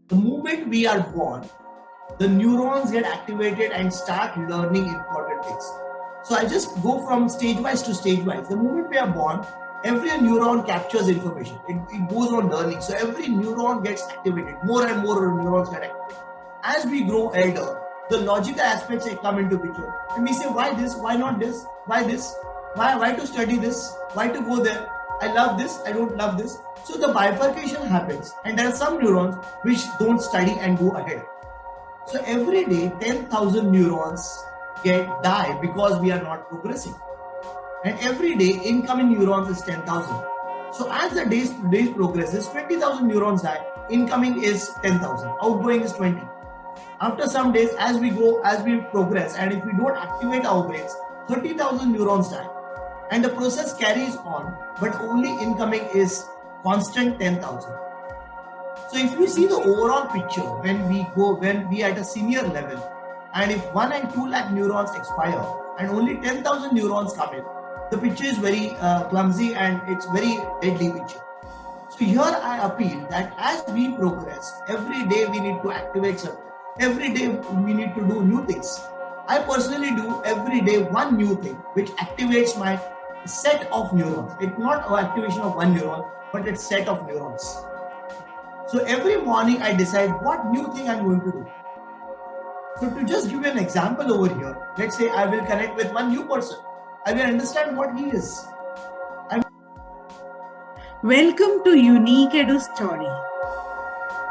The moment we are born, the neurons get activated and start learning important things. So I just go from stage wise to stage wise. The moment we are born, every neuron captures information. It goes on learning. So every neuron gets activated. More and more neurons get activated. As we grow elder, the logical aspects come into picture. And we say, why this? Why not this? Why this? Why to study this? Why to go there? I love this. I don't love this. So the bifurcation happens. And there are some neurons which don't study and go ahead. So every day, 10,000 neurons die because we are not progressing. And every day, incoming neurons is 10,000. So as the days progresses, 20,000 neurons die. Incoming is 10,000. Outgoing is 20. After some days, as we go, as we progress, and if we don't activate our brains, 30,000 neurons die. And the process carries on, but only incoming is constant 10,000. So if you see the overall picture, when we at a senior level, and if 1 and 2 lakh neurons expire and only 10,000 neurons come in, the picture is very clumsy and it's very deadly picture. So here I appeal that as we progress, every day we need to activate something. Every day we need to do new things. I personally do every day one new thing which activates my set of neurons. It's not an activation of one neuron, but it's set of neurons. So every morning I decide what new thing I'm going to do. So to just give you an example over here, let's say I will connect with one new person. I will understand what he is. Welcome to UniqEduStory.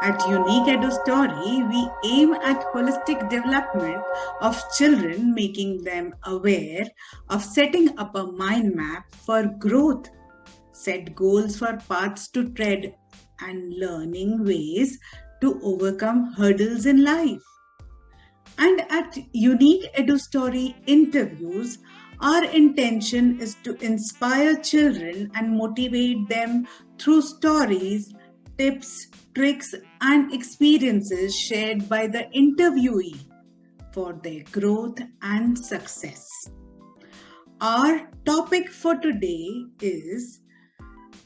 At UniqEduStory, we aim at holistic development of children, making them aware of setting up a mind map for growth, set goals for paths to tread, and learning ways to overcome hurdles in life. And at UniqEduStory Interviews, our intention is to inspire children and motivate them through stories, tips, tricks, and experiences shared by the interviewee for their growth and success. Our topic for today is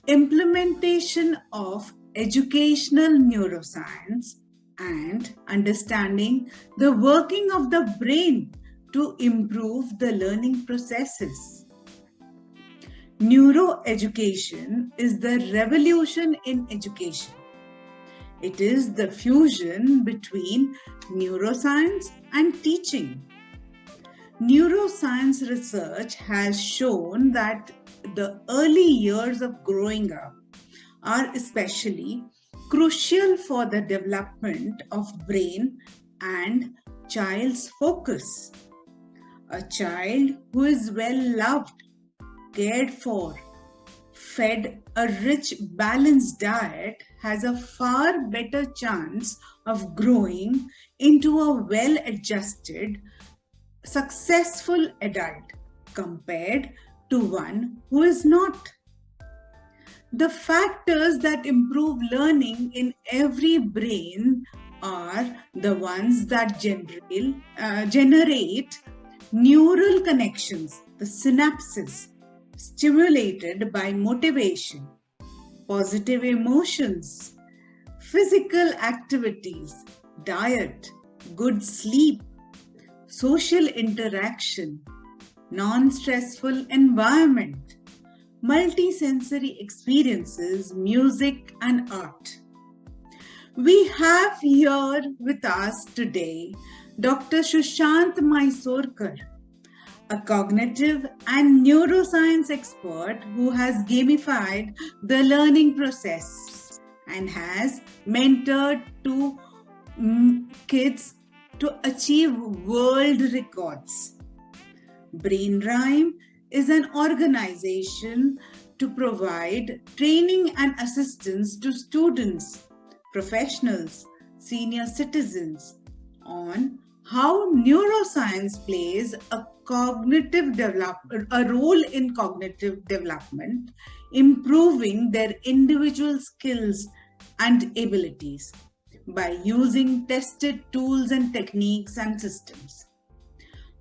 implementation of educational neuroscience and understanding the working of the brain to improve the learning processes. Neuroeducation is the revolution in education. It is the fusion between neuroscience and teaching. Neuroscience research has shown that the early years of growing up are especially crucial for the development of brain and child's focus. A child who is well loved, cared for, fed a rich, balanced diet has a far better chance of growing into a well-adjusted, successful adult compared to one who is not. The factors that improve learning in every brain are the ones that generate neural connections, the synapses, stimulated by motivation, positive emotions, physical activities, diet, good sleep, social interaction, non-stressful environment, multisensory experiences, music, and art. We have here with us today Dr. Sushant Mysorekar, a cognitive and neuroscience expert who has gamified the learning process and has mentored kids to achieve world records. BrainRhyme is an organization to provide training and assistance to students, professionals, senior citizens on how neuroscience plays a role in cognitive development, improving their individual skills and abilities by using tested tools and techniques and systems.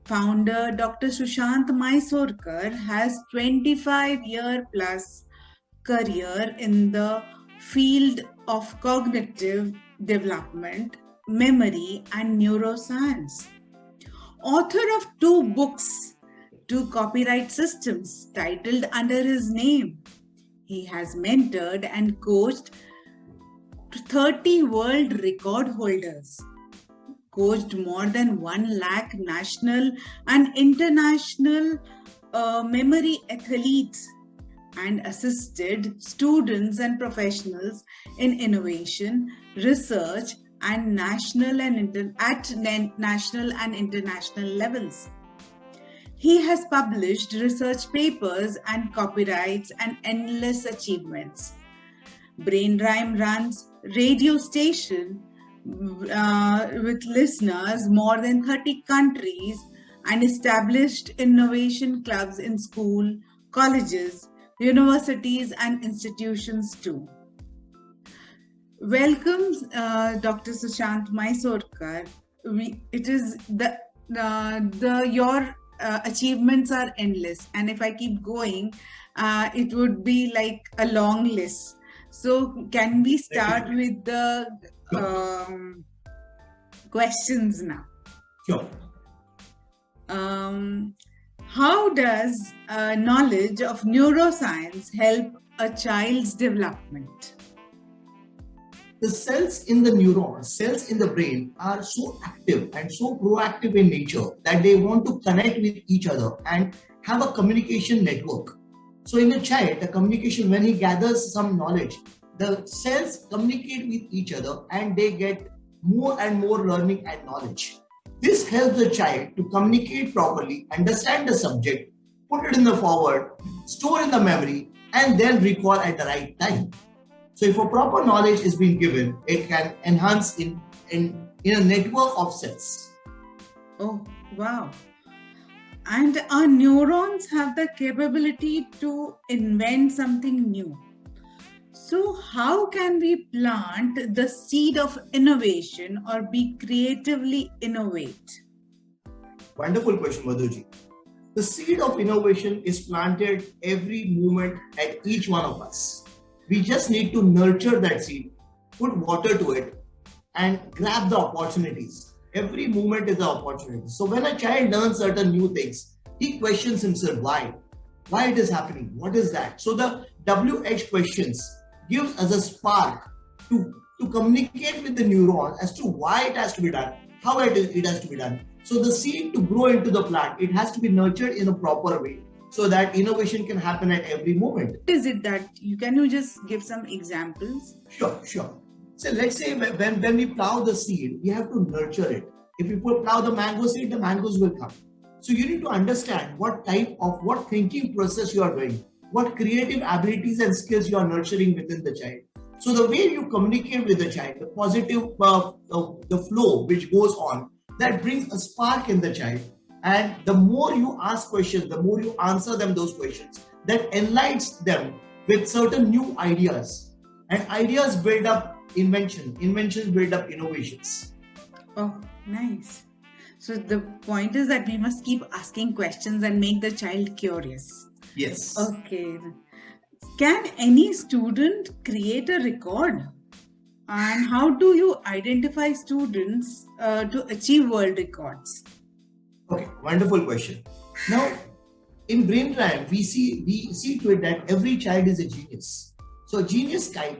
Founder Dr. Sushant Mysorekar has 25-year plus career in the field of cognitive development, memory, and neuroscience. Author of 2 books, 2 copyright systems titled under his name. He has mentored and coached 30 world record holders, coached more than 1 lakh national and international memory athletes, and assisted students and professionals in innovation, research, and national and international levels. He has published research papers and copyrights and endless achievements. Brainrhyme runs radio station with listeners more than 30 countries and established innovation clubs in school, colleges, universities, and institutions too. Welcome, Dr. Sushant Mysorekar. Your achievements are endless, and if I keep going, it would be like a long list. So, can we start with the questions now? Sure. How does knowledge of neuroscience help a child's development? The cells in the neurons, cells in the brain are so active and so proactive in nature that they want to connect with each other and have a communication network. So in a child, the communication, when he gathers some knowledge, the cells communicate with each other and they get more and more learning and knowledge. This helps the child to communicate properly, understand the subject, put it in the forward, store in the memory, and then recall at the right time. So if a proper knowledge is being given, it can enhance in a network of cells. Oh, wow. And our neurons have the capability to invent something new. So how can we plant the seed of innovation or be creatively innovate? Wonderful question, Madhuji. The seed of innovation is planted every moment at each one of us. We just need to nurture that seed, put water to it, and grab the opportunities. Every moment is an opportunity. So when a child learns certain new things, he questions himself why it is happening, what is that? So the WH questions gives us a spark to communicate with the neuron as to why it has to be done, how it has to be done. So the seed to grow into the plant, it has to be nurtured in a proper way, so that innovation can happen at every moment. Is it that can you just give some examples? Sure. So let's say when we plow the seed, we have to nurture it. If we plow the mango seed, the mangoes will come. So you need to understand what thinking process you are doing, what creative abilities and skills you are nurturing within the child. So the way you communicate with the child, the positive, the flow which goes on, that brings a spark in the child. And the more you ask questions, the more you answer them those questions, that enlightens them with certain new ideas. And ideas build up inventions build up innovations. Oh, nice. So the point is that we must keep asking questions and make the child curious. Yes. Okay. Can any student create a record? And how do you identify students to achieve world records? Okay, wonderful question. Now, in Brainrhyme, we see to it that every child is a genius. So a genius child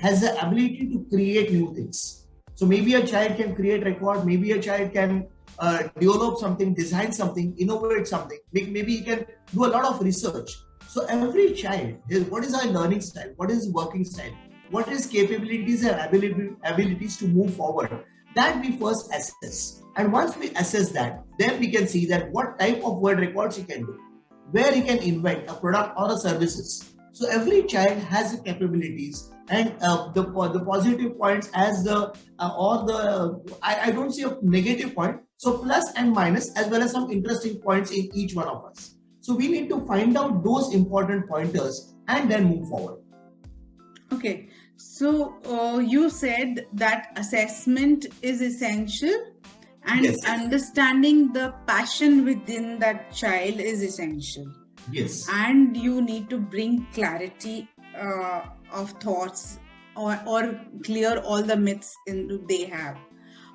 has the ability to create new things. So maybe a child can create record, maybe a child can develop something, design something, innovate something. Maybe he can do a lot of research. So every child, what is our learning style? What is his working style? What is capabilities and abilities to move forward? That we first assess. And once we assess that, then we can see that what type of world records he can do, where he can invent a product or a services. So every child has the capabilities and the positive points as I don't see a negative point. So plus and minus as well as some interesting points in each one of us. So we need to find out those important pointers and then move forward. Okay. So you said that assessment is essential and yes. Understanding the passion within that child is essential. Yes. And you need to bring clarity of thoughts or clear all the myths they have.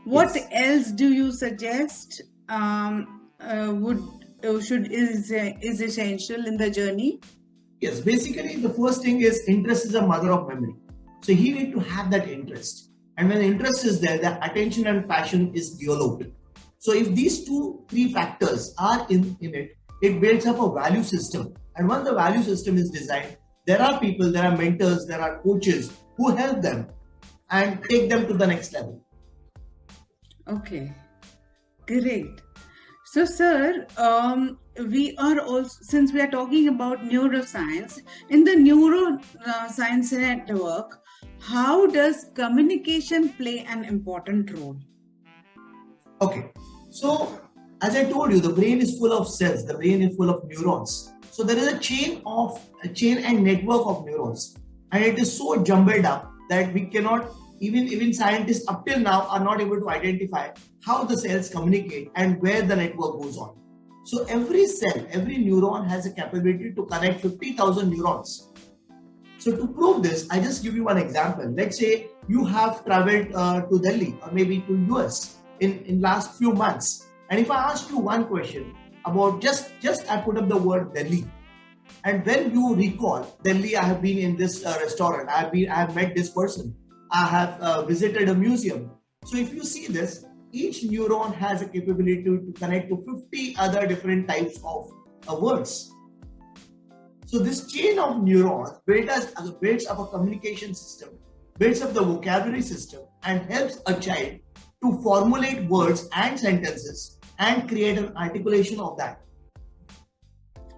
What Yes. else do you suggest would should is essential in the journey? Yes, basically the first thing is interest is a mother of memory. So he need to have that interest. And when the interest is there, the attention and passion is developed. So if these two, three factors are in it, it builds up a value system. And once the value system is designed, there are people, there are mentors, there are coaches who help them and take them to the next level. Okay, great. So, sir, we are also, since we are talking about neuroscience, in the neuroscience network, how does communication play an important role? Okay. So, as I told you, the brain is full of cells, the brain is full of neurons. So there is a chain and network of neurons. And it is so jumbled up that we cannot, even scientists up till now are not able to identify how the cells communicate and where the network goes on. So every cell, every neuron has a capability to connect 50,000 neurons. So to prove this, I just give you one example. Let's say you have traveled to Delhi or maybe to US in last few months. And if I ask you one question about just I put up the word Delhi, and when you recall Delhi, I have been in this restaurant, I have met this person, I have visited a museum. So if you see this, each neuron has a capability to connect to 50 other different types of words. So this chain of neurons builds up a communication system, builds up the vocabulary system, and helps a child to formulate words and sentences and create an articulation of that.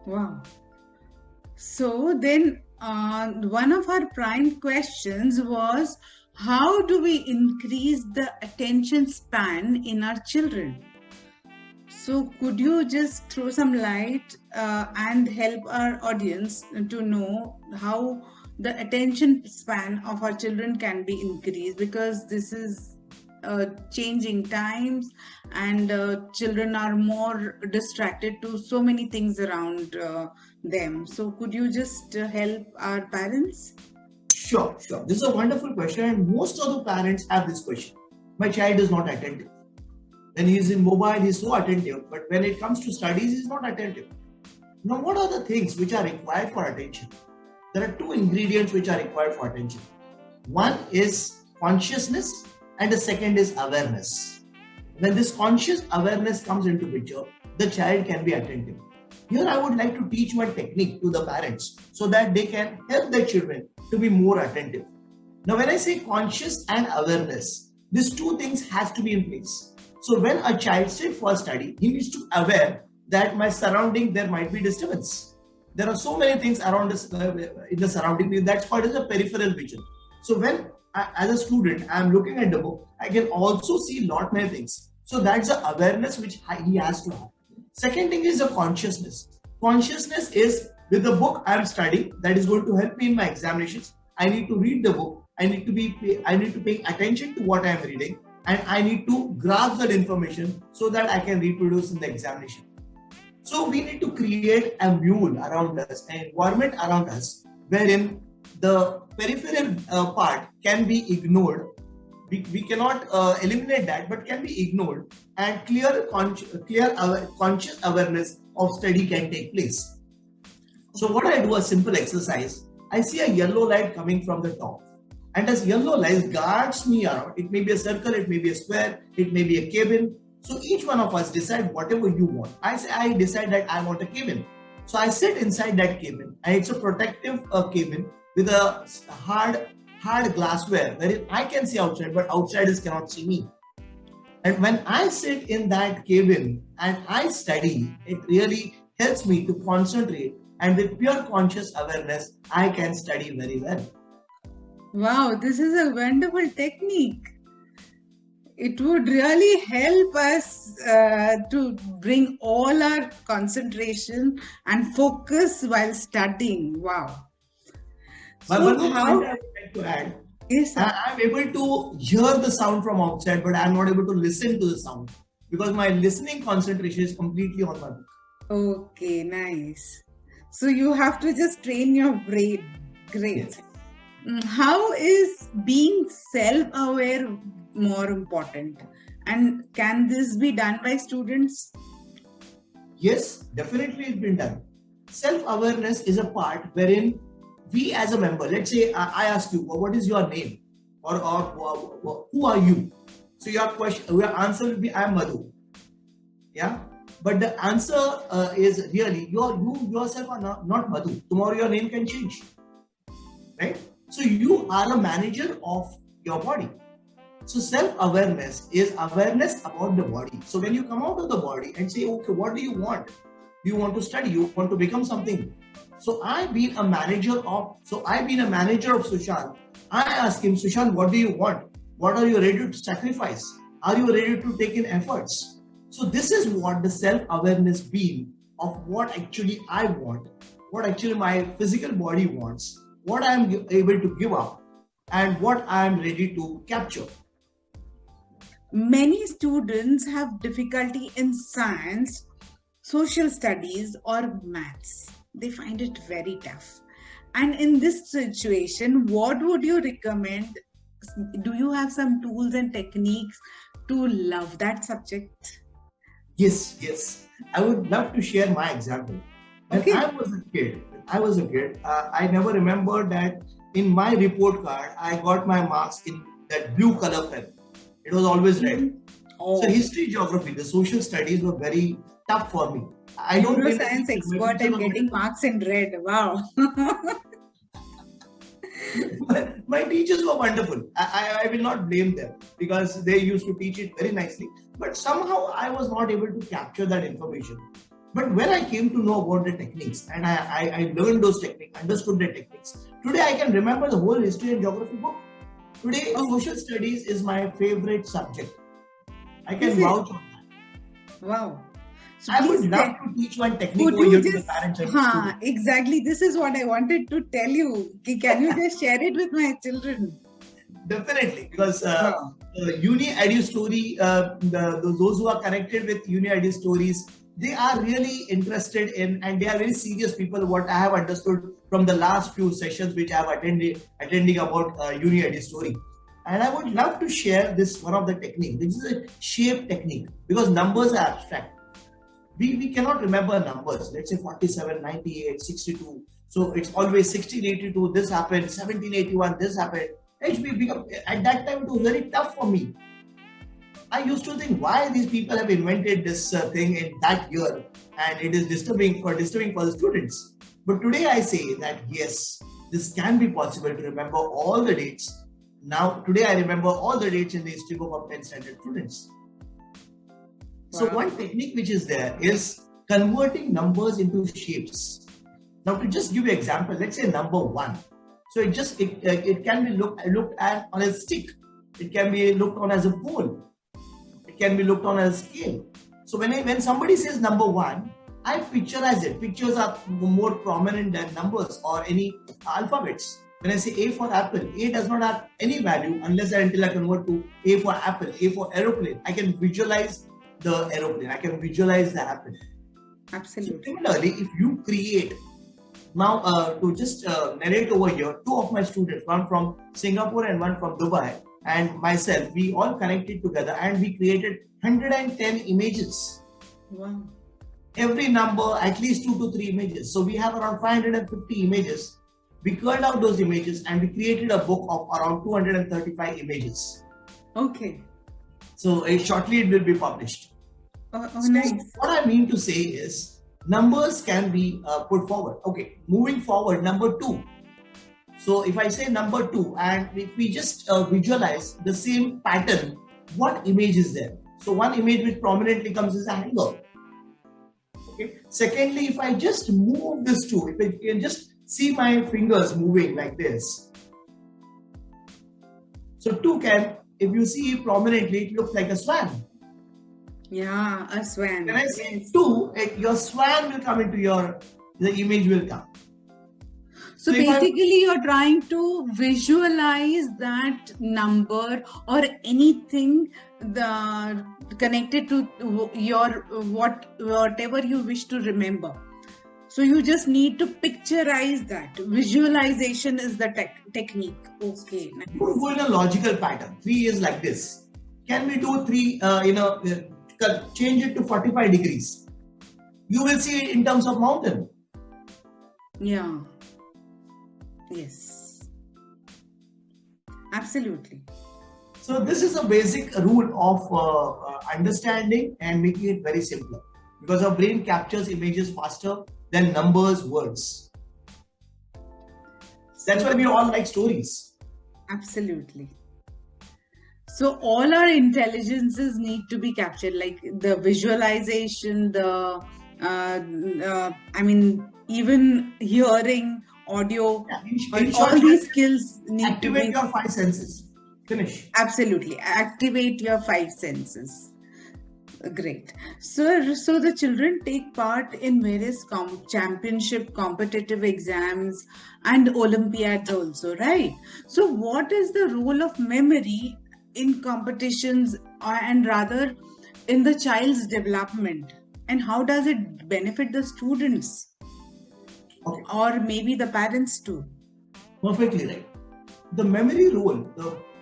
Wow. So then, one of our prime questions was, how do we increase the attention span in our children? So could you just throw some light and help our audience to know how the attention span of our children can be increased? Because this is changing times, and children are more distracted to so many things around them. So could you just help our parents? Sure. This is a wonderful question, and most of the parents have this question. My child is not attentive. When he is in mobile, he is so attentive, but when it comes to studies, he is not attentive. Now, what are the things which are required for attention? There are two ingredients which are required for attention. One is consciousness, and the second is awareness. When this conscious awareness comes into picture, the child can be attentive. Here I would like to teach one technique to the parents so that they can help their children to be more attentive. Now when I say conscious and awareness, these two things has to be in place. So when a child sits for study, he needs to aware that my surrounding there might be disturbance. There are so many things around this in the surrounding. That's called as a peripheral vision. So when as a student I am looking at the book, I can also see lot many things. So that's the awareness which he has to have. Second thing is the consciousness. Consciousness is with the book I am studying that is going to help me in my examinations. I need to read the book. I need to pay attention to what I am reading, and I need to grasp that information so that I can reproduce in the examination. So we need to create a mule around us, an environment around us, wherein the peripheral part can be ignored. We cannot eliminate that, but can be ignored, and conscious awareness of study can take place. So what I do, a simple exercise, I see a yellow light coming from the top. And as yellow light guards me around, it may be a circle, it may be a square, it may be a cabin. So each one of us decide whatever you want. I decide that I want a cabin. So I sit inside that cabin, and it's a protective cabin with a hard glassware wherein I can see outside, but outsiders cannot see me. And when I sit in that cabin and I study, it really helps me to concentrate, and with pure conscious awareness, I can study very well. Wow, this is a wonderful technique. It would really help us to bring all our concentration and focus while studying. Wow. But one more point I would like to add. Yes, I'm able to hear the sound from outside, but I'm not able to listen to the sound because my listening concentration is completely on my book. okay, nice. So you have to just train your brain. Great. Yes. How is being self-aware more important? And can this be done by students? Yes, definitely it's been done. Self-awareness is a part wherein we as a member, let's say I ask you, what is your name? Or who are you? So your answer will be, I am Madhu. Yeah. But the answer is really, you yourself are not Madhu. Tomorrow your name can change. Right? So you are a manager of your body. So self-awareness is awareness about the body. So when you come out of the body and say, okay, what do you want? Do you want to study? You want to become something? So I've been a manager of Sushant. I ask him, Sushant, what do you want? What are you ready to sacrifice? Are you ready to take in efforts? So this is what the self-awareness being of what actually I want, what actually my physical body wants, what I am able to give up, and what I am ready to capture. Many students have difficulty in science, social studies, or maths. They find it very tough. And in this situation, what would you recommend? Do you have some tools and techniques to love that subject? Yes. I would love to share my example. When Okay. I was a kid, I never remember that in my report card, I got my marks in that blue color pen. It was always red. Oh. So history, geography, the social studies were very tough for me. I don't Neuroscience expert and getting marks in red. Wow. My teachers were wonderful. I will not blame them because they used to teach it very nicely. But somehow I was not able to capture that information. But when I came to know about the techniques and I learned those techniques, understood the techniques, today I can remember the whole history and geography book. Today, social studies is my favorite subject. I can vouch on that. Wow. So I would love to teach one technique over here to the parents and students. Exactly. This is what I wanted to tell you. Can you just share it with my children? Definitely, because UniqEduStory, those who are connected with UniqEduStories, they are really interested in, and they are very serious people. What I have understood from the last few sessions which I have attending about UniqEduStory, and I would love to share this one of the technique. This is a shape technique because numbers are abstract. We cannot remember numbers. Let's say 47, 98, 62. So it's always 1682. This happened. 1781. This happened. At that time, it was very tough for me. I used to think why these people have invented this thing in that year, and it is disturbing for the students. But today I say that yes, this can be possible to remember all the dates. Now today I remember all the dates in the history book of 10th standard students. So one technique which is there is converting numbers into shapes. Now to just give you an example, let's say number 1. So it can be looked at on a stick. It can be looked on as a pole. It can be looked on as a scale. So when somebody says number 1, I picturize it. Pictures are more prominent than numbers or any alphabets. When I say A for apple, A does not have any value unless and until I convert to A for apple, A for aeroplane. I can visualize the aeroplane. I can visualize the apple. Absolutely. So similarly, if you create now to just narrate over here, 2 of my students, one from Singapore and one from Dubai, and myself, we all connected together and we created 110 images. Wow. Every number, at least 2 to 3 images. So we have around 550 images. We curled out those images and we created a book of around 235 images. Okay. So shortly it will be published. Nice. What I mean to say is numbers can be put forward. Okay, moving forward, number 2. So if I say number 2 and if we just visualize the same pattern, what image is there? So one image which prominently comes is a hanger. Okay. Secondly, if I just move this 2, if I can just see my fingers moving like this. So 2 can, if you see prominently, it looks like a swan. Yeah, a swan. When I say 2, your swan will come into the image will come. So basically you're trying to visualize that number or anything connected to your whatever you wish to remember. So you just need to picturize that. Visualization is the technique. Okay. Nice. Go in a logical pattern. 3 is like this. Can we do 3, change it to 45 degrees? You will see it in terms of mountain. Yeah. Yes. Absolutely. So this is a basic rule of understanding and making it very simple, because our brain captures images faster than numbers, words. That's why we all like stories. Absolutely. So all our intelligences need to be captured, like the visualization, even hearing, audio, all these skills need to activate your 5 senses. Finish. Absolutely. Activate your 5 senses. Great. So the children take part in various championship competitive exams and Olympiads also, right? So what is the role of memory in competitions and rather in the child's development, and how does it benefit the students or maybe the parents too? Perfectly right. The memory role,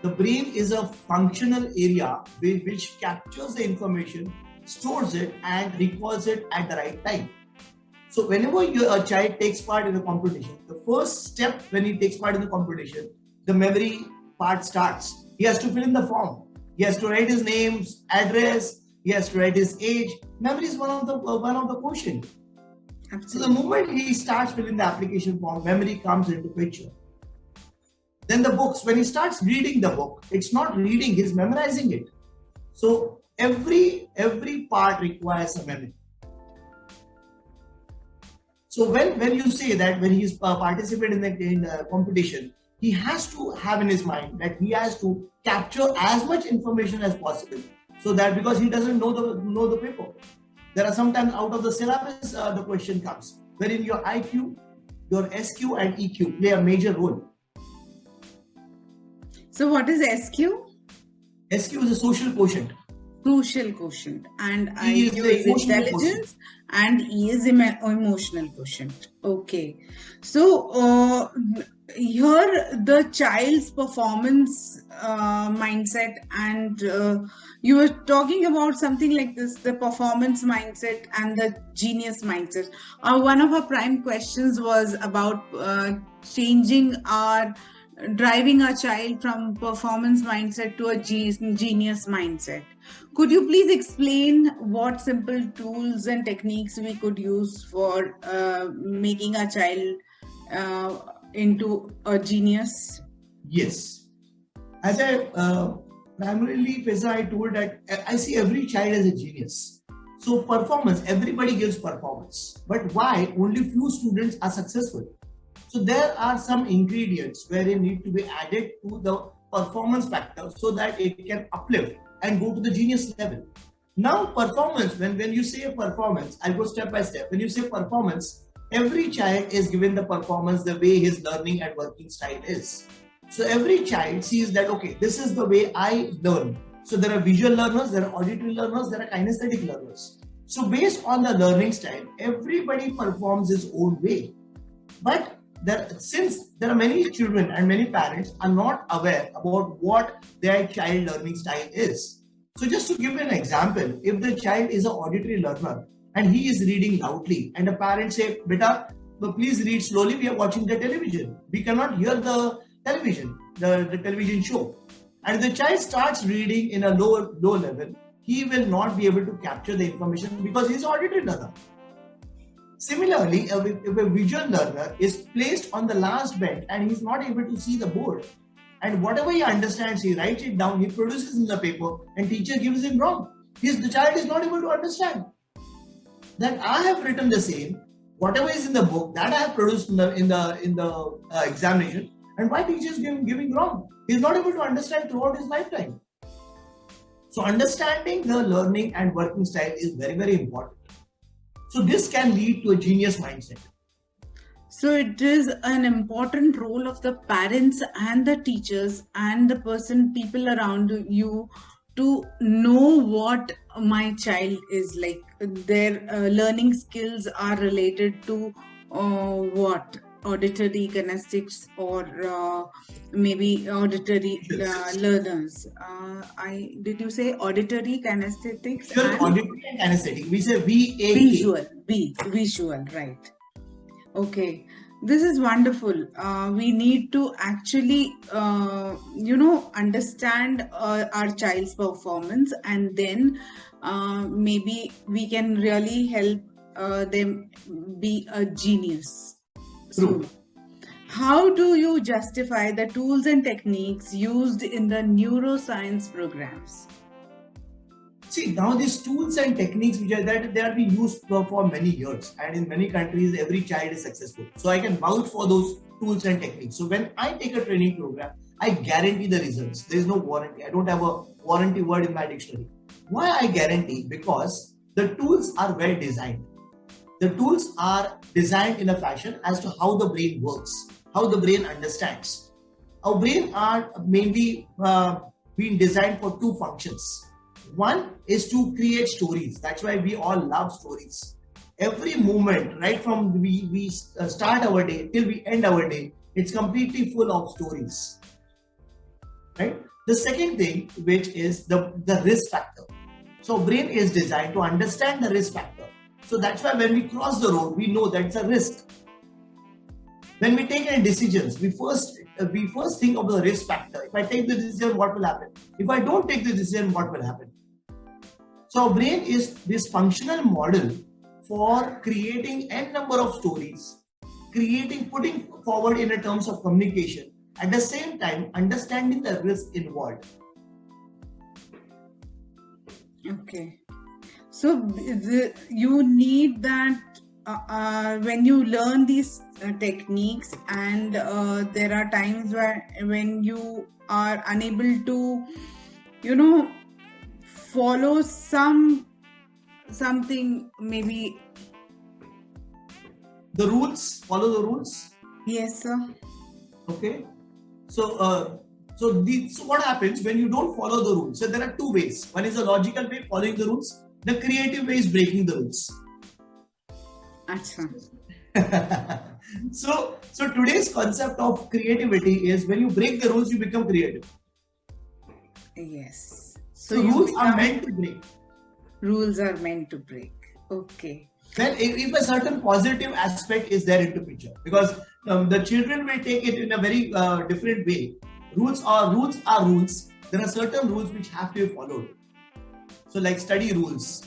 the brain is a functional area which captures the information, stores it, and recalls it at the right time. So whenever a child takes part in a competition, the first step when he takes part in the competition, the memory part starts. He has to fill in the form. He has to write his name, address. He has to write his age. Memory is one of the quotient. So the moment he starts filling the application form, memory comes into picture. Then the books, when he starts reading the book, it's not reading, he's memorizing it. So every part requires a memory. So when you say that when he's participating in the competition, he has to have in his mind that he has to capture as much information as possible, so that because he doesn't know the paper. There are sometimes out of the syllabus the question comes, wherein your IQ, your SQ and EQ play a major role. So what is SQ? SQ is a social quotient. Social quotient, and IQ is intelligence, and E is emotional quotient. Okay. So here the child's performance mindset, and you were talking about something like this, the performance mindset and the genius mindset. One of our prime questions was about driving our child from performance mindset to a genius mindset. Could you please explain what simple tools and techniques we could use for making our child into a genius? Yes. As I primarily, Feza, I told that I see every child as a genius. So performance, everybody gives performance. But why only few students are successful? So there are some ingredients where they need to be added to the performance factor so that it can uplift and go to the genius level. Now performance, when you say performance, I'll go step by step. When you say performance, every child is given the performance the way his learning and working style is. So every child sees that, okay, this is the way I learn. So there are visual learners, there are auditory learners, there are kinesthetic learners. So based on the learning style, everybody performs his own way. But since there are many children and many parents are not aware about what their child learning style is. So just to give an example, if the child is an auditory learner and he is reading loudly and the parents say, "Beta, please read slowly, we are watching the television. We cannot hear the television, the television show." And the child starts reading in a low level, he will not be able to capture the information because he is an auditory learner. Similarly, if a visual learner is placed on the last bench and he's not able to see the board, and whatever he understands, he writes it down, he produces in the paper, and teacher gives him wrong. The child is not able to understand that I have written the same, whatever is in the book that I have produced in the examination, and why teacher is giving wrong. He is not able to understand throughout his lifetime. So understanding the learning and working style is very, very important. So this can lead to a genius mindset. So it is an important role of the parents and the teachers and the people around you to know what my child is like. Their learning skills are related to what? Auditory kinesics, or maybe auditory learners. Did you say auditory kinesthetics Visual, and auditory, and kinesthetic. We say VAK. visual, right? Okay, this is wonderful. We need to actually, understand our child's performance, and then maybe we can really help them be a genius. True. So, how do you justify the tools and techniques used in the neuroscience programs? See, now these tools and techniques which are that they are being used for many years, and in many countries every child is successful. So I can vouch for those tools and techniques. So when I take a training program, I guarantee the results. There is no warranty. I don't have a warranty word in my dictionary. Why I guarantee? Because the tools are well designed. The tools are designed in a fashion as to how the brain works, how the brain understands. Our brain are mainly being designed for two functions. One is to create stories. That's why we all love stories. Every moment, right from we start our day till we end our day, it's completely full of stories. Right? The second thing, which is the risk factor. So brain is designed to understand the risk factor. So that's why when we cross the road, we know that's a risk. When we take any decisions, we first think of the risk factor. If I take the decision, what will happen? If I don't take the decision, what will happen? So our brain is this functional model for creating n number of stories, putting forward in a terms of communication, at the same time understanding the risk involved. Okay. So you need that when you learn these techniques, and there are times when you are unable to, follow something, maybe The rules, follow the rules. Yes, sir. Okay. So what happens when you don't follow the rules? So there are two ways. One is the logical way, following the rules. The creative way is breaking the rules. Achha. So today's concept of creativity is when you break the rules, you become creative. Yes. So rules are meant to break. Rules are meant to break. Okay. Then if a certain positive aspect is there into picture, because the children will take it in a very different way. Rules are rules. There are certain rules which have to be followed. So like study rules,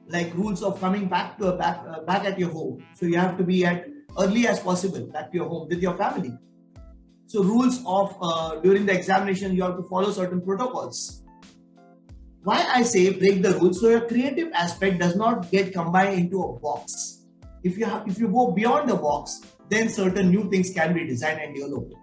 like rules of coming back at your home. So you have to be at early as possible back to your home with your family. So rules of during the examination, you have to follow certain protocols. Why I say break the rules? So your creative aspect does not get combined into a box. If you go beyond the box, then certain new things can be designed and developed.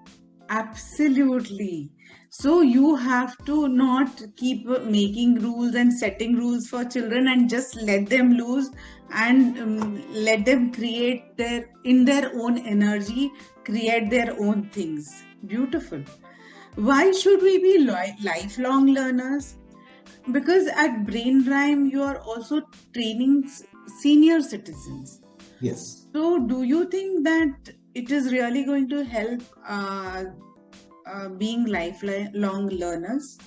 Absolutely. So you have to not keep making rules and setting rules for children and just let them loose and let them create in their own energy, create their own things. Beautiful. Why should we be lifelong learners? Because at Brain Rhyme, you are also training senior citizens. Yes. So do you think that it is really going to help being lifelong learners?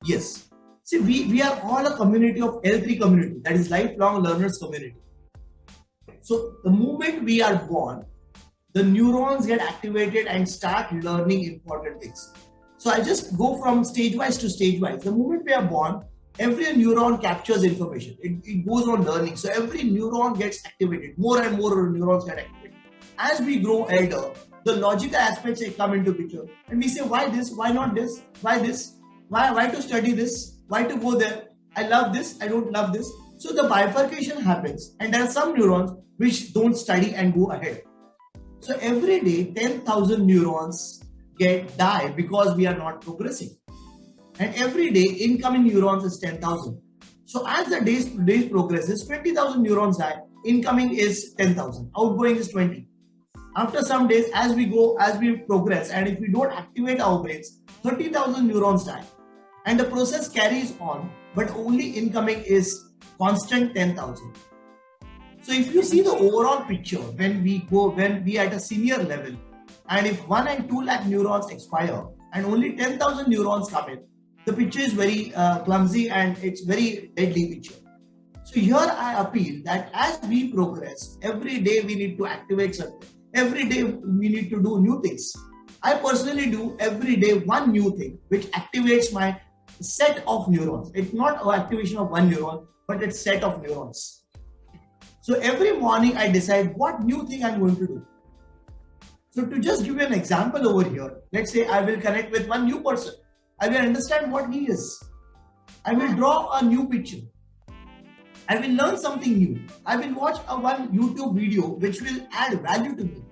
Yes. See, we are all a community of L3 community, that is lifelong learners community. So the moment we are born, the neurons get activated and start learning important things. So I just go from stage wise to stage wise. The moment we are born, every neuron captures information. It goes on learning. So every neuron gets activated. More and more neurons get activated. As we grow elder, the logical aspects come into picture. And we say, why this? Why not this? Why this? Why to study this? Why to go there? I love this. I don't love this. So the bifurcation happens. And there are some neurons which don't study and go ahead. So every day, 10,000 neurons die because we are not progressing. And every day, incoming neurons is 10,000. So as the days progresses, 20,000 neurons die. Incoming is 10,000. Outgoing is 20. After some days, as we progress, and if we don't activate our brains, 30,000 neurons die. and the process carries on, but only incoming is constant 10,000. So if you see the overall picture, when we are at a senior level, and if 1 and 2 lakh neurons expire and only 10,000 neurons come in, the picture is very clumsy and it's very deadly picture. So here I appeal that as we progress, every day we need to activate something. Every day we need to do new things. I personally do every day one new thing which activates my set of neurons. It's not an activation of one neuron, but it's set of neurons. So every morning I decide what new thing I'm going to do. So to just give you an example over here, let's say I will connect with one new person. I will understand what he is. I will draw a new picture. I will learn something new. I will watch one YouTube video which will add value to me.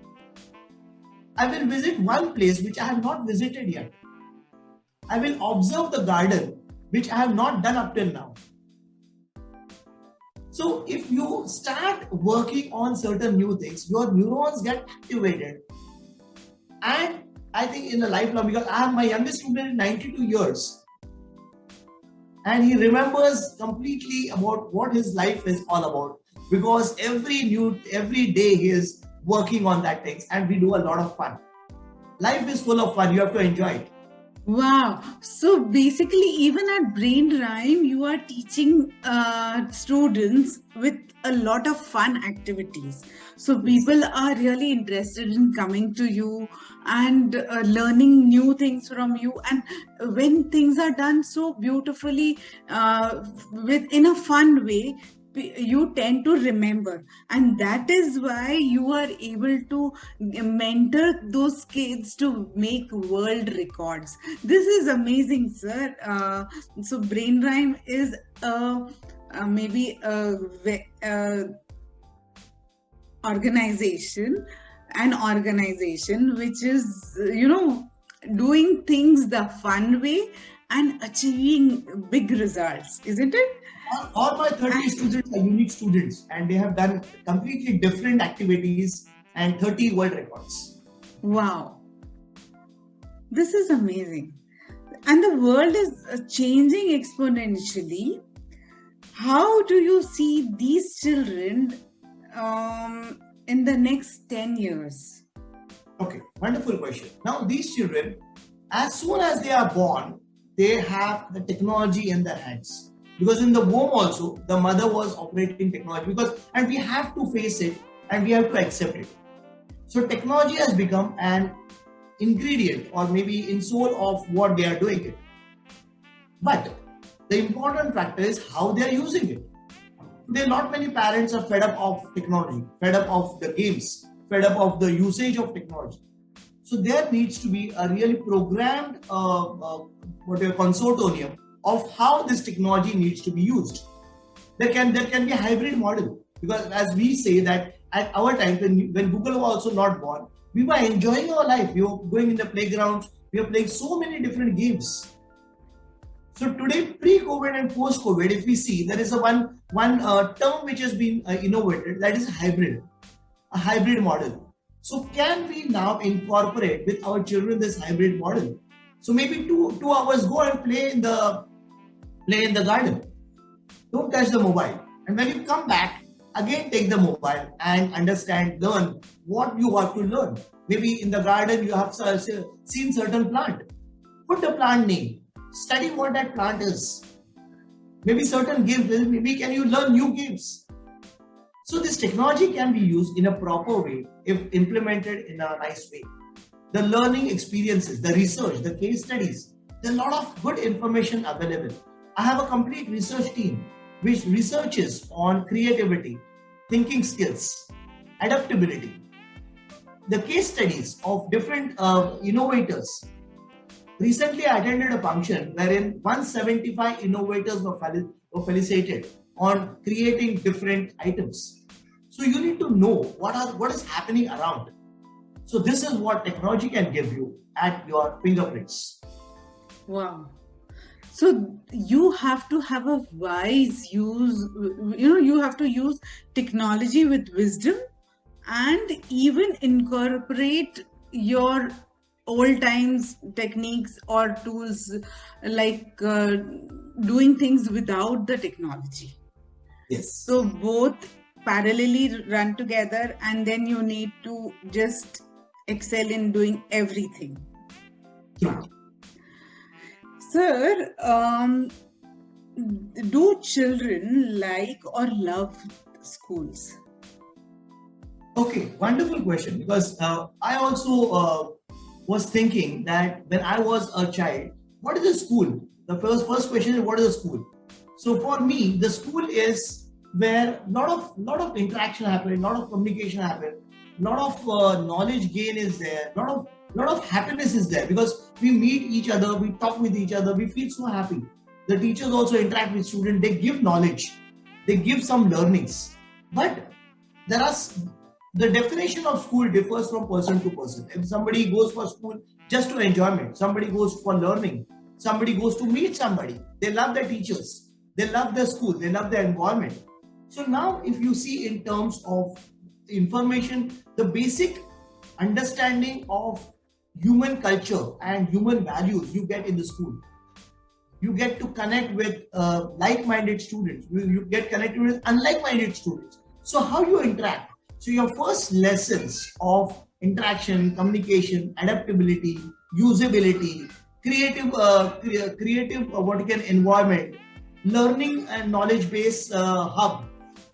I will visit one place which I have not visited yet. I will observe the garden which I have not done up till now. So if you start working on certain new things, your neurons get activated. And I think in the lifelong, because I have my youngest student in 92 years, and he remembers completely about what his life is all about, because every day he is working on that things, and we do a lot of fun. Life is full of fun. You have to enjoy it. Wow. So basically, even at Brain Rhyme, you are teaching students with a lot of fun activities. So people are really interested in coming to you and learning new things from you. And when things are done so beautifully, in a fun way, you tend to remember, and that is why you are able to mentor those kids to make world records. This is amazing, sir. So Brain Rhyme is maybe a organization which is doing things the fun way and achieving big results, isn't it? All my 30 students are unique students, and they have done completely different activities and 30 world records. Wow. This is amazing. And the world is changing exponentially. How do you see these children in the next 10 years? Okay, wonderful question. Now, these children, as soon as they are born, they have the technology in their hands. Because in the womb also, the mother was operating technology, and we have to face it and we have to accept it. So technology has become an ingredient or maybe in soul of what they are doing it. But the important factor is how they are using it. Today, not many parents are fed up of technology, fed up of the games, fed up of the usage of technology. So there needs to be a really programmed consortium of how this technology needs to be used. There can be a hybrid model, because as we say that at our time when Google was also not born, we were enjoying our life. We were going in the playgrounds. We were playing so many different games. So today, pre-COVID and post-COVID, if we see, there is a one term which has been innovated, that is a hybrid model. So can we now incorporate with our children this hybrid model? So maybe two hours go and play in the garden. Don't touch the mobile. And when you come back, again take the mobile and understand, learn what you want to learn. Maybe in the garden you have seen certain plant. Put the plant name. Study what that plant is. Maybe certain games, maybe can you learn new games. So this technology can be used in a proper way if implemented in a nice way. The learning experiences, the research, the case studies, there's a lot of good information available. I have a complete research team which researches on creativity, thinking skills, adaptability, the case studies of different innovators. Recently, I attended a function wherein 175 innovators were felicitated on creating different items. So you need to know what is happening around. So this is what technology can give you at your fingerprints. Wow. So you have to have a wise use, you have to use technology with wisdom and even incorporate your old times techniques or tools, like doing things without the technology. Yes. So both parallelly run together, and then you need to just excel in doing everything. True. Sir, do children like or love schools? Okay, wonderful question. Because I also was thinking that when I was a child, what is a school? The first question is, what is a school? So for me, the school is where lot of interaction happen, lot of communication happen, lot of knowledge gain is there, lot of happiness is there, because we meet each other, we talk with each other, we feel so happy. The teachers also interact with students, they give knowledge, they give some learnings. But there are the definition of school differs from person to person. If somebody goes for school just to enjoyment, somebody goes for learning, somebody goes to meet somebody, they love their teachers, they love their school, they love their environment. So now if you see in terms of information, the basic understanding of human culture and human values you get in the school. You get to connect with like-minded students, you get connected with unlike-minded students. So how you interact? So your first lessons of interaction, communication, adaptability, usability, creative what you can environment, learning and knowledge base hub,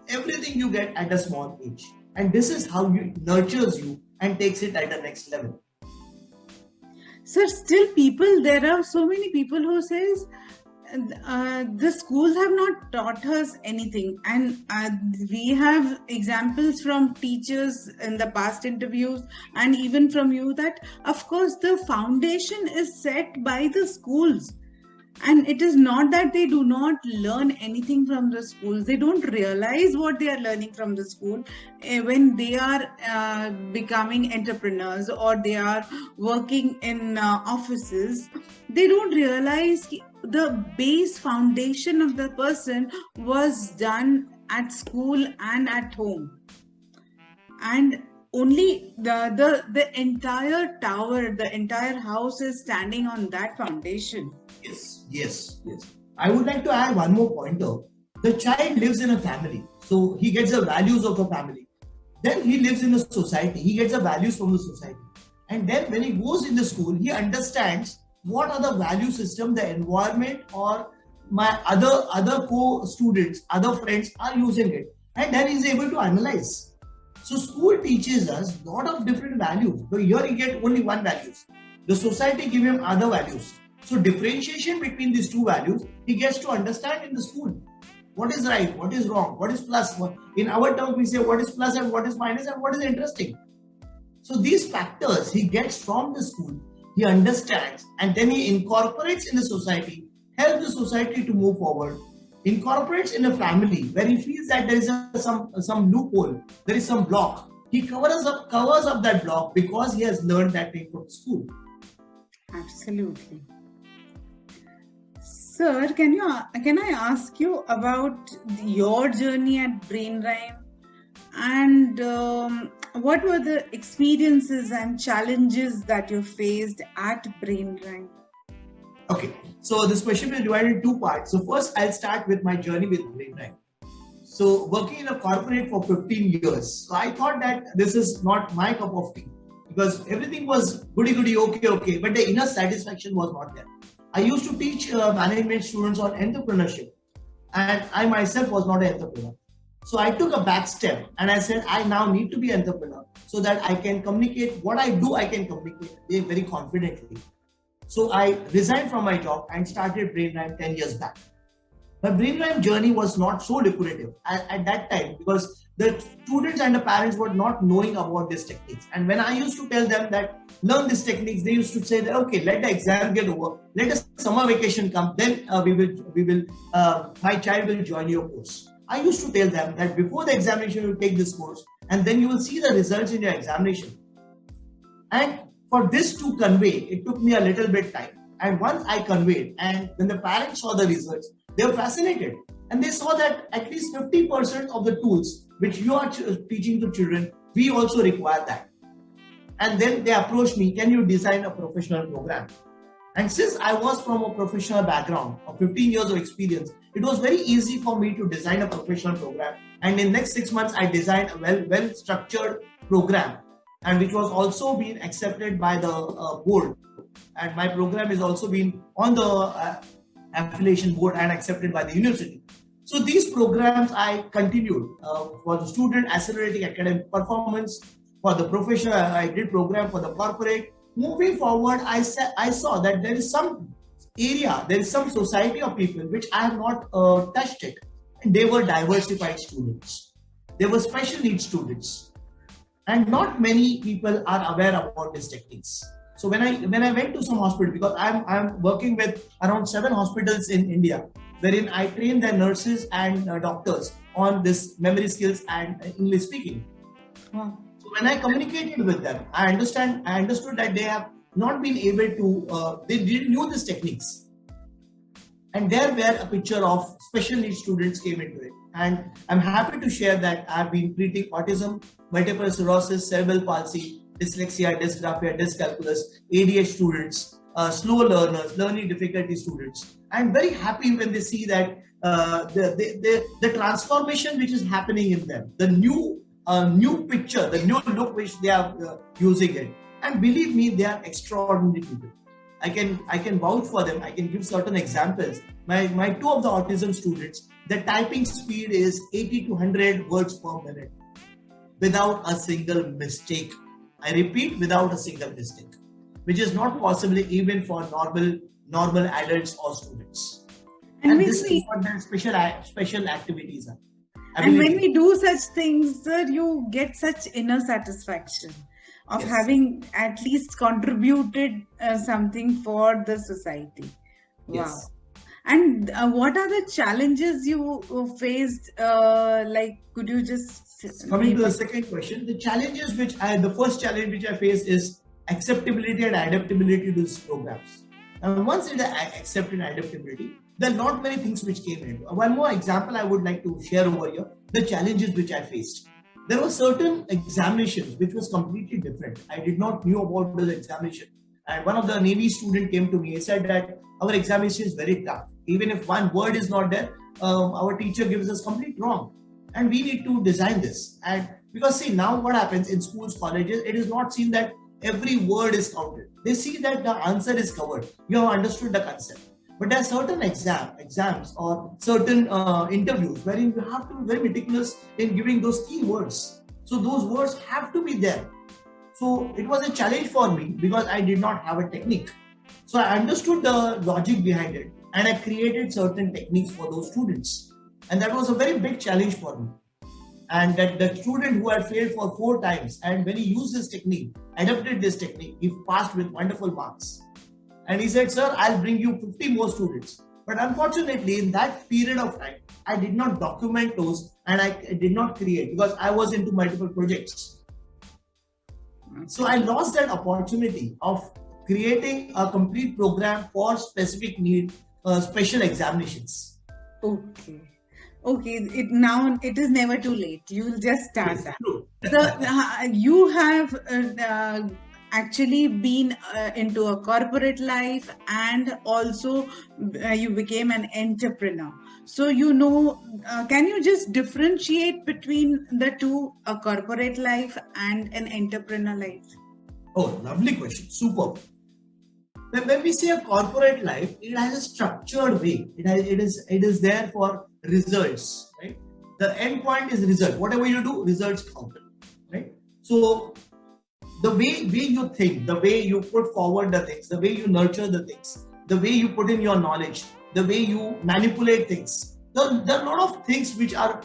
everything you get at a small age, and this is how you nurtures you and takes it at the next level. Sir, still there are so many people who says the schools have not taught us anything, and we have examples from teachers in the past interviews and even from you that of course the foundation is set by the schools, and it is not that they do not learn anything from the schools. They don't realize what they are learning from the school when they are becoming entrepreneurs or they are working in offices. They don't realize the base foundation of the person was done at school and at home, and only the entire tower, the entire house is standing on that foundation. Yes. I would like to add one more pointer. The child lives in a family, so he gets the values of the family. Then he lives in a society, he gets the values from the society. And then when he goes in the school, he understands what are the value system, the environment, or my other co-students, other friends are using it. And then he's able to analyze. So school teaches us a lot of different values. So here he get only one values. The society give him other values. So differentiation between these two values, he gets to understand in the school. What is right, what is wrong, what is plus. In our terms, we say what is plus and what is minus and what is interesting. So these factors he gets from the school, he understands, and then he incorporates in the society, helps the society to move forward, incorporates in a family where he feels that there is some loophole, there is some block. He covers up that block because he has learned that thing from school. Absolutely. Sir, can I ask you about your journey at BrainRhyme, and what were the experiences and challenges that you faced at BrainRhyme? Okay, so this question is divided in two parts. So first, I'll start with my journey with BrainRhyme. So working in a corporate for 15 years, so I thought that this is not my cup of tea, because everything was goody, okay, but the inner satisfaction was not there. I used to teach management students on entrepreneurship, and I myself was not an entrepreneur. So I took a back step and I said, I now need to be an entrepreneur so that I can communicate what I do, I can communicate very confidently. So I resigned from my job and started BrainRhyme 10 years back. My BrainRhyme journey was not so lucrative at that time, because the students and the parents were not knowing about these techniques. And when I used to tell them that learn these techniques, they used to say that, okay, let the exam get over, let the summer vacation come, then my child will join your course. I used to tell them that before the examination, you take this course and then you will see the results in your examination. And for this to convey, it took me a little bit time. And once I conveyed, and when the parents saw the results, they were fascinated. And they saw that at least 50% of the tools which you are teaching to children, we also require that. And then they approached me, can you design a professional program? And since I was from a professional background of 15 years of experience, it was very easy for me to design a professional program. And in the next 6 months, I designed a well-structured program, and which was also being accepted by the board. And my program is also being on the affiliation board and accepted by the university. So these programs I continued for the student accelerating academic performance, for the professional, I did program for the corporate. Moving forward, I saw that there is some area, there is some society of people which I have not touched it. And they were diversified students. They were special needs students. And not many people are aware about these techniques. So when I went to some hospital, because I'm working with around 7 hospitals in India, wherein I train their nurses and doctors on this memory skills and English speaking. Wow. So when I communicated with them, I understood that they have not been able to, they didn't know these techniques. And there where a picture of special needs students came into it. And I'm happy to share that I've been treating autism, multiple sclerosis, cerebral palsy, dyslexia, dysgraphia, dyscalculus, ADHD students, slow learners, learning difficulty students. I'm very happy when they see that the transformation which is happening in them, the new picture, the new look which they are using it. And believe me, they are extraordinary people. I can vouch for them. I can give certain examples. My 2 of the autism students, the typing speed is 80 to 100 words per minute without a single mistake. I repeat, without a single mistake, which is not possible even for normal adults or students. And this is what their special activities are. And when we do such things, sir, you get such inner satisfaction of having at least contributed something for the society. Wow. Yes. And what are the challenges you faced? Could you just... Coming to the second question, the challenges the first challenge which I faced is acceptability and adaptability to these programs. And once it accepted adaptability, there are not many things which came in. One more example I would like to share over here, the challenges which I faced. There were certain examinations which was completely different. I did not know about the examination. And one of the Navy student came to me and said that our examination is very tough. Even if one word is not there, our teacher gives us complete wrong. And we need to design this. And because see, now what happens in schools, colleges, it is not seen that every word is counted. They see that the answer is covered. You have understood the concept. But there are certain exams or certain interviews wherein you have to be very meticulous in giving those key words. So those words have to be there. So it was a challenge for me because I did not have a technique. So I understood the logic behind it and I created certain techniques for those students. And that was a very big challenge for me. And that the student who had failed for 4 times, and when he used this technique, adapted this technique, he passed with wonderful marks. And he said, sir, I'll bring you 50 more students. But unfortunately, in that period of time, I did not document those and I did not create because I was into multiple projects. So I lost that opportunity of creating a complete program for specific need, special examinations. Okay, it is never too late. You will just start that. So you have actually been into a corporate life and also you became an entrepreneur. So can you just differentiate between the two, a corporate life and an entrepreneur life? Oh, lovely question. Superb. When we say a corporate life, it has a structured way. It is there for results, right? The end point is result. Whatever you do, results count, right? So the way you think, the way you put forward the things, the way you nurture the things, the way you put in your knowledge, the way you manipulate things. There are a lot of things which are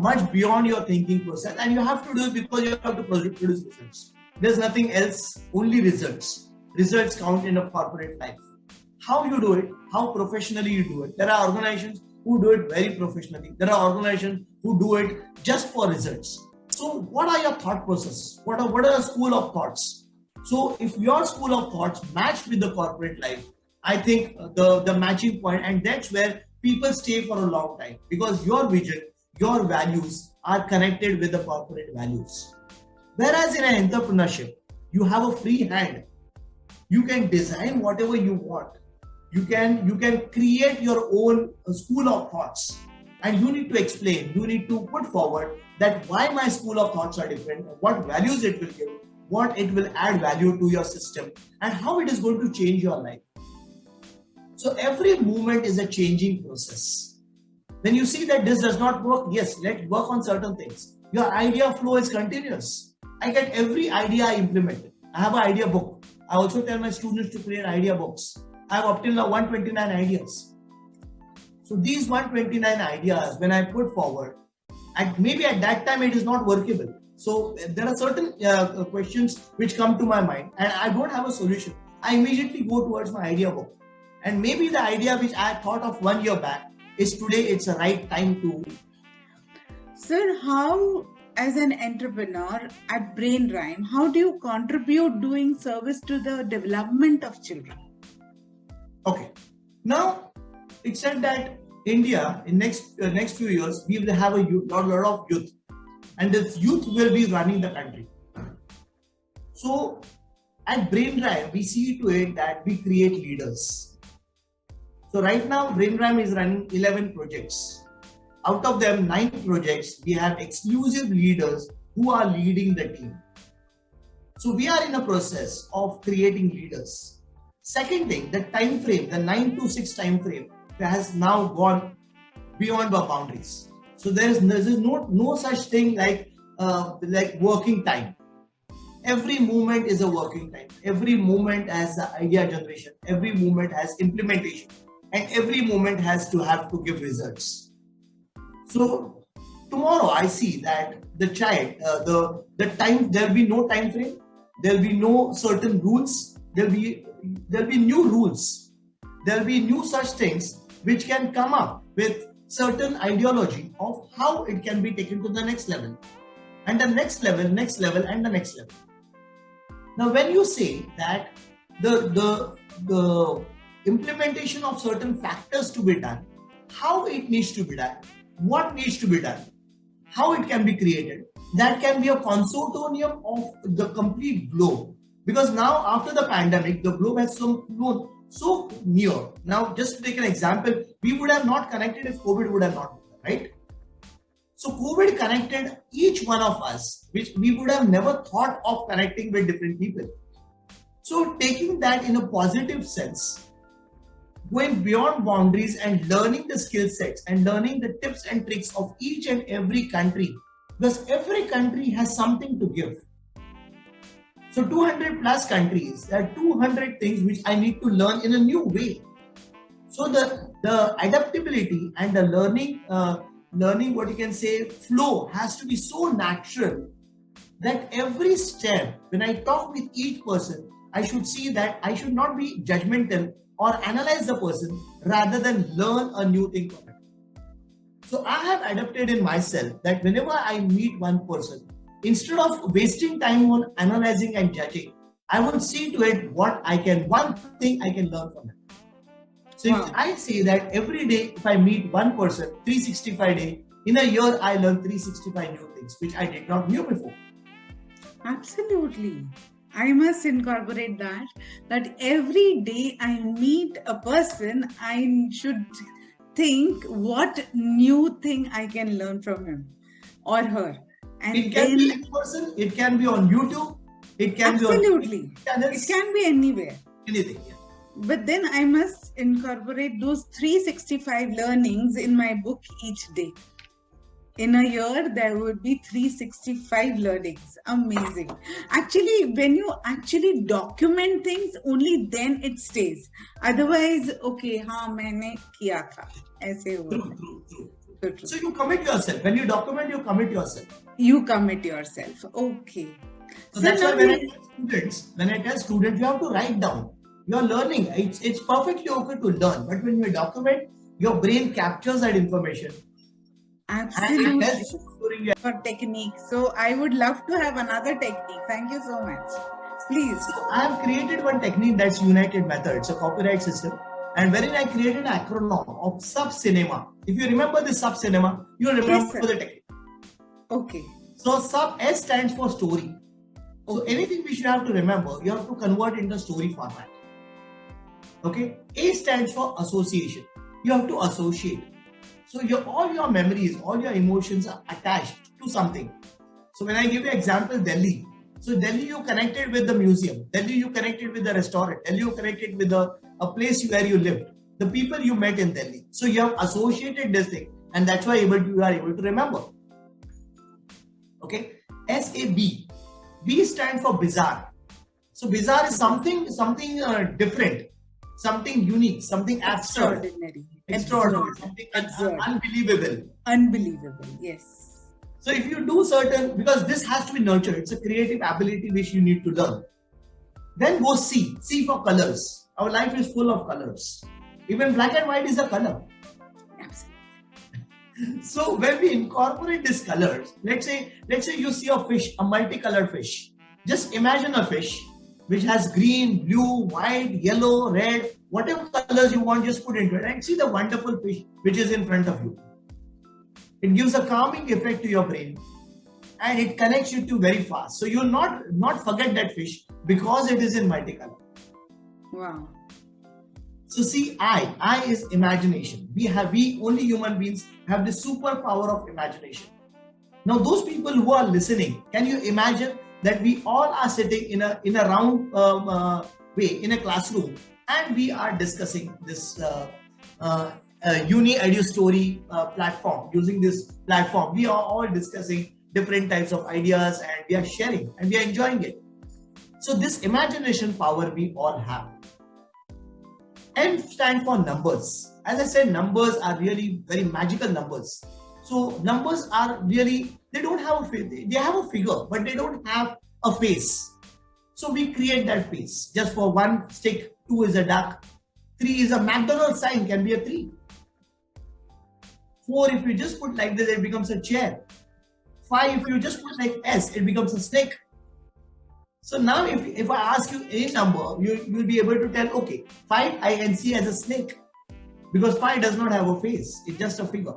much beyond your thinking process, and you have to do it because you have to produce results. There's nothing else, only results. Results count in a corporate life. How you do it, how professionally you do it. There are organizations who do it very professionally. There are organizations who do it just for results. So what are your thought process? What are a school of thoughts? So if your school of thoughts match with the corporate life, I think the matching point, and that's where people stay for a long time because your vision, your values are connected with the corporate values. Whereas in an entrepreneurship, you have a free hand. You can design whatever you want. You can create your own school of thoughts, and you need to explain, you need to put forward that why my school of thoughts are different, what values it will give, what it will add value to your system, and how it is going to change your life. So every movement is a changing process. When you see that this does not work, yes, let's work on certain things. Your idea flow is continuous. I get every idea I implement. I have an idea book. I also tell my students to create idea books. I have up till now 129 ideas. So these 129 ideas, when I put forward, and maybe at that time it is not workable. So there are certain questions which come to my mind and I don't have a solution. I immediately go towards my idea book. And maybe the idea which I thought of 1 year back is today it's the right time to. Sir, how as an entrepreneur at BrainRhyme, how do you contribute doing service to the development of children? Okay. Now, it said that India in next few years we will have a lot of youth, and this youth will be running the country. So at BrainRhyme we see to it that we create leaders. So right now BrainRhyme is running 11 projects. Out of them 9 projects we have exclusive leaders who are leading the team. So we are in a process of creating leaders. Second thing, the time frame, the 9 to 6 time frame has now gone beyond our boundaries. So there is no such thing like working time. Every moment is a working time. Every moment has the idea generation. Every moment has implementation, and every moment has to have to give results. So tomorrow I see that the child, the time, there will be no time frame. There will be no certain rules. There will be new rules. There will be new such things which can come up with certain ideology of how it can be taken to the next level, and the next level, and the next level. Now, when you say that the implementation of certain factors to be done, how it needs to be done, what needs to be done, how it can be created, that can be a consortium of the complete globe. Because now after the pandemic, the globe has grown so near. Now, just to take an example, we would have not connected if COVID would have not been there, right? So COVID connected each one of us, which we would have never thought of connecting with different people. So taking that in a positive sense, going beyond boundaries and learning the skill sets and learning the tips and tricks of each and every country, because every country has something to give. So 200 plus countries, there are 200 things which I need to learn in a new way. So the adaptability and the learning what you can say flow has to be so natural that every step, when I talk with each person, I should see that I should not be judgmental or analyze the person rather than learn a new thing from it. So I have adapted in myself that whenever I meet one person, instead of wasting time on analyzing and judging, I will see to it one thing I can learn from it. So if I say that every day, if I meet one person, 365 days, in a year, I learn 365 new things, which I did not know before. Absolutely. I must incorporate that every day I meet a person, I should think what new thing I can learn from him or her. And it can be in person, it can be on YouTube, it can be on channels. It can be anywhere. Anything, yeah. But then I must incorporate those 365 learnings in my book each day. In a year, there would be 365 learnings. Amazing. Actually, when you actually document things, only then it stays. Otherwise, okay, मैंने किया था. ऐसे होता है. True. So you commit yourself. When you document, you commit yourself. You commit yourself. Okay. So that's why when I tell students, you have to write down. You're learning. It's perfectly okay to learn. But when you document, your brain captures that information. Absolutely. For technique. So I would love to have another technique. Thank you so much. Please. So I have created one technique that's United Method. It's a copyright system. And wherein I created an acronym of sub-cinema. If you remember the sub-cinema, you'll remember the technique. Okay. So S stands for story. So anything which you have to remember, you have to convert into story format. Okay. A stands for association. You have to associate. So all your memories, all your emotions are attached to something. So when I give you example, Delhi. So Delhi, you connected with the museum. Delhi, you connected with the restaurant. Delhi, you connected with a place where you lived. The people you met in Delhi. So you have associated this thing, and that's why you are able to remember. Okay. SAB. B stands for bizarre. So bizarre is something different, something unique, something absurd, extraordinary, something unbelievable. Unbelievable, yes. So if you do certain, because this has to be nurtured, it's a creative ability which you need to learn. Then go C. C for colors. Our life is full of colors. Even black and white is a color. Absolutely. So when we incorporate these colors, let's say you see a fish, a multicolored fish. Just imagine a fish which has green, blue, white, yellow, red, whatever colors you want, just put into it and see the wonderful fish which is in front of you. It gives a calming effect to your brain and it connects you to very fast. So you'll not forget that fish because it is in multicolor. Wow. So see, I is imagination. We only human beings have the superpower of imagination. Now those people who are listening, can you imagine that we all are sitting in a round way in a classroom and we are discussing this UniqEduStory platform. Using this platform, we are all discussing different types of ideas and we are sharing and we are enjoying it. So this imagination power we all have. N stands for numbers. As I said, numbers are really very magical numbers. So numbers are really, they don't have a face. They have a figure, but they don't have a face. So we create that face. Just for 1 stick, 2 is a duck, 3 is a McDonald's sign, can be a 3. 4, if you just put like this, it becomes a chair. 5, if you just put like S, it becomes a snake. So now if I ask you a number, you'll be able to tell, okay, 5 I can see as a snake because 5 does not have a face. It's just a figure.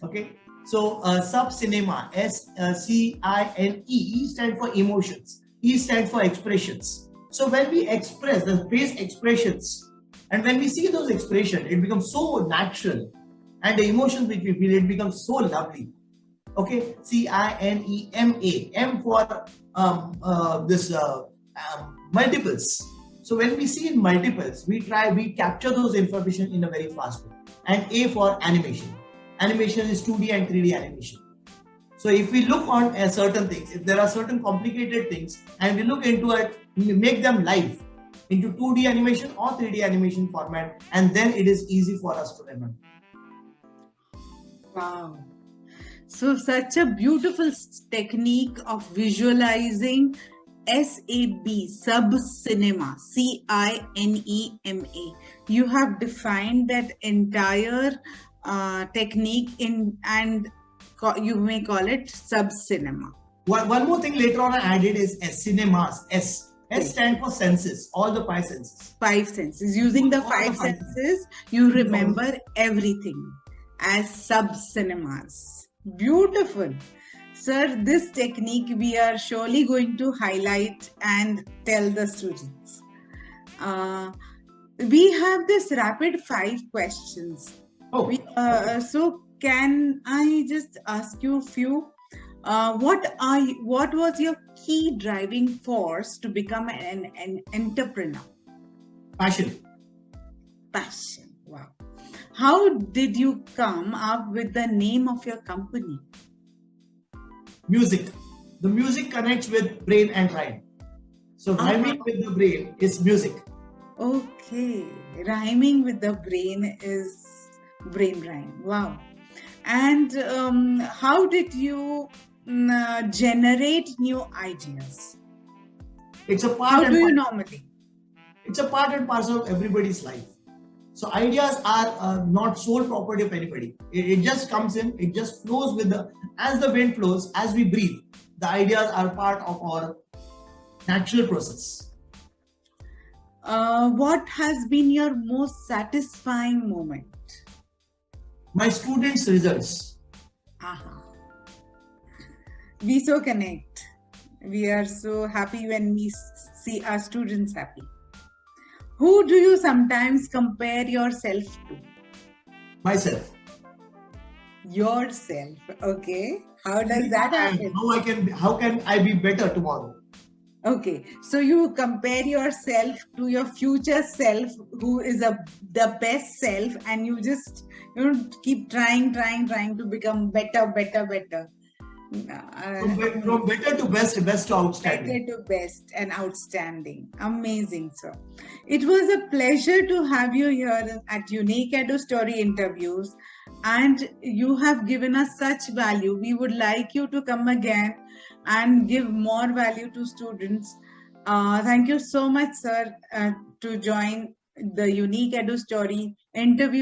Okay. So sub-cinema, SCINE, E stands for emotions. E stands for expressions. So when we express the face expressions and when we see those expressions, it becomes so natural and the emotions which we feel, it becomes so lovely. Okay, CINEMA, M for multiples. So when we see in multiples, we capture those information in a very fast way. And A for animation. Animation is 2D and 3D animation. So if we look on certain things, if there are certain complicated things and we look into it, we make them live into 2D animation or 3D animation format, and then it is easy for us to remember. Wow. So such a beautiful technique of visualizing SAB, sub-cinema, CINEMA. You have defined that entire technique and you may call it sub-cinema. One more thing later on I added is cinemas. S stands for senses, all the 5 senses. 5 senses. Using the 5 senses, you remember everything as sub-cinemas. Beautiful. Sir, this technique we are surely going to highlight and tell the students. We have this rapid 5 questions. Oh. So can I just ask you a few? What was your key driving force to become an entrepreneur? Passion. Wow. How did you come up with the name of your company? Music. The music connects with brain and rhyme. So rhyming with the brain is music. Okay. Rhyming with the brain is brain rhyme. Wow. And how did you generate new ideas? It's a part. How do you normally? It's a part and parcel of everybody's life. So ideas are not sole property of anybody. It just comes in, it just flows as the wind flows, as we breathe. The ideas are part of our natural process. What has been your most satisfying moment? My students' results. We so connect. We are so happy when we see our students happy. Who do you sometimes compare yourself to? Myself. Yourself. Okay. How does Feeling that how I am, happen? how can I be better tomorrow? Okay. So you compare yourself to your future self, who is the best self, and you just keep trying to become better. From better to best, best to outstanding. Better to best and outstanding. Amazing, sir. It was a pleasure to have you here at UniqEduStory Interviews, and you have given us such value. We would like you to come again and give more value to students. Thank you so much, sir, to join the UniqEduStory Interview.